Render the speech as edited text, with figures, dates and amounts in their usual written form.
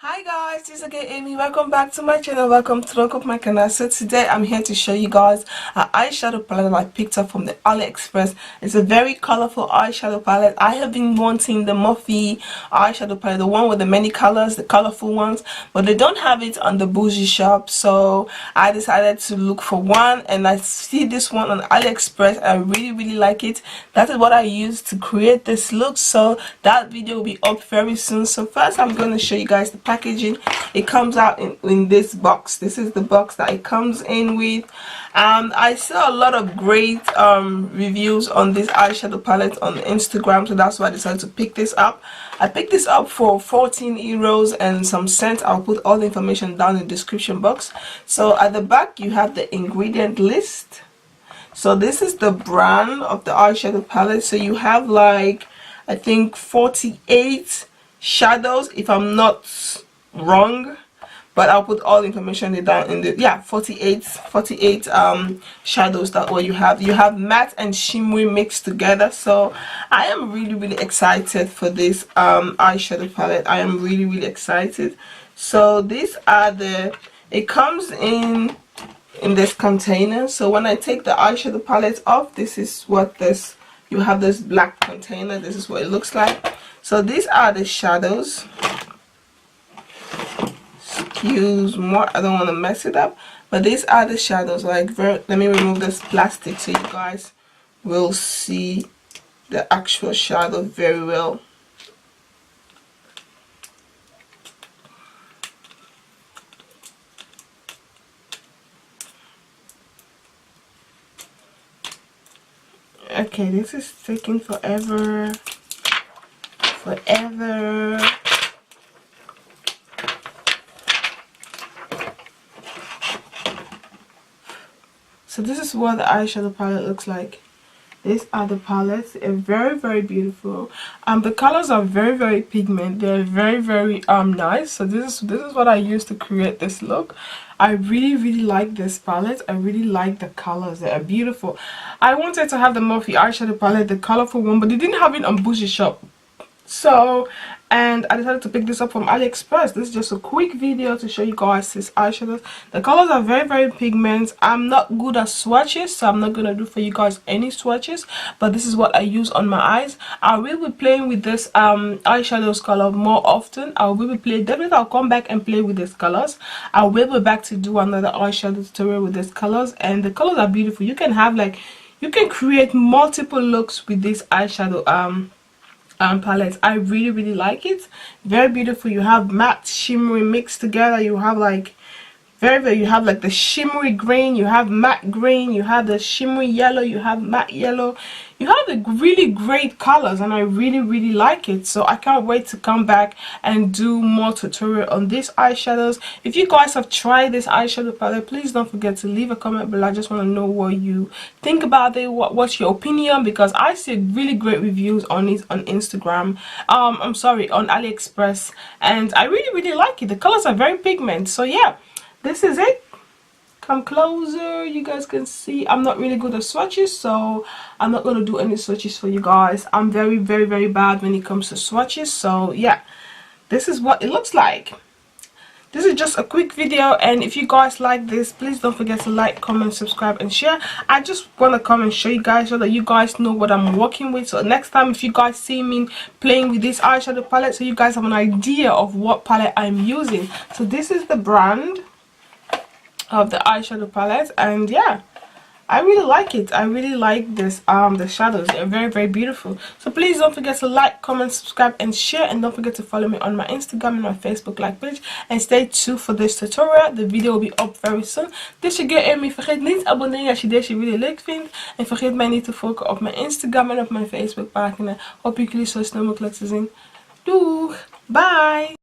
Hi guys, this is again Amy. Welcome back to my channel. Welcome to the my canal. So today I'm here to show you guys an eyeshadow palette that I picked up from the AliExpress. It's a very colorful eyeshadow palette. I have been wanting the Morphe eyeshadow palette, the one with the many colors, the colorful ones, but they don't have it on the bougie shop. So I decided to look for one, and I see this one on AliExpress. I really like it. That is what I used to create this look. So that video will be up very soon. So first I'm going to show you guys the packaging. It comes out in this box. This is the box that it comes in with. I saw a lot of great reviews on this eyeshadow palette on Instagram, so that's why I decided to pick this up. I picked this up for 14 euros and some cents. I'll put all the information down in the description box. So at the back you have the ingredient list. So this is the brand of the eyeshadow palette. So you have like, I think 48 shadows if I'm not wrong, but I'll put all the information down in the 48 shadows that way you have matte and shimmery mixed together. So I am really excited for this eyeshadow palette. I am really excited. So these are it comes in this container. So when I take the eyeshadow palette off, this is what you have this black container. This is what it looks like. So these are the shadows. Excuse me, I don't want to mess it up, but these are the shadows. Like, let me remove this plastic so you guys will see the actual shadow very well. Okay, this is taking forever. So this is what the eyeshadow palette looks like. These are the palettes. They're very beautiful. The colors are very pigment. They're very nice. So this is what I used to create this look. I really like this palette. I really like the colors. They are beautiful. I wanted to have the Morphe eyeshadow palette, the colorful one, but they didn't have it on bougie shop. So, and I decided to pick this up from AliExpress. This is just a quick video to show you guys this eyeshadows. The colors are very pigment. I'm not good at swatches, so I'm not gonna do for you guys any swatches, but this is what I use on my eyes. I will be playing with this eyeshadows color more often. I will be playing, definitely I'll come back and play with these colors. I will be back to do another eyeshadow tutorial with these colors, and the colors are beautiful. You can have you can create multiple looks with this eyeshadow palette. I really like it. Very beautiful. You have matte shimmery mixed together. You have like you have like the shimmery green, you have matte green, you have the shimmery yellow, you have matte yellow. You have the really great colors, and I really like it. So I can't wait to come back and do more tutorial on these eyeshadows. If you guys have tried this eyeshadow palette, please don't forget to leave a comment below. I just want to know what you think about it. What's your opinion, because I see really great reviews on it on Instagram. I'm sorry, on AliExpress, and I really like it. The colors are very pigment. So yeah, this is it. Come closer, you guys can see I'm not really good at swatches, so I'm not going to do any swatches for you guys. I'm very bad when it comes to swatches. So yeah, this is what it looks like. This is just a quick video, and if you guys like this, please don't forget to like, comment, subscribe and share. I just want to come and show you guys so that you guys know what I'm working with. So next time if you guys see me playing with this eyeshadow palette, so you guys have an idea of what palette I'm using. So this is the brand of the eyeshadow palette, and yeah, I really like it. I really like this the shadows. They're very beautiful. So please don't forget to like, comment, subscribe and share, and don't forget to follow me on my Instagram and my Facebook page, and stay tuned for this tutorial. The video will be up very soon. Dus je Amy, vergeet niet abonneren als je deze video leuk vindt, en vergeet mij niet te volgen op mijn Instagram en op mijn Facebook pagina. Hoop ik jullie zo snel mogelijk te zien. Doeg, bye.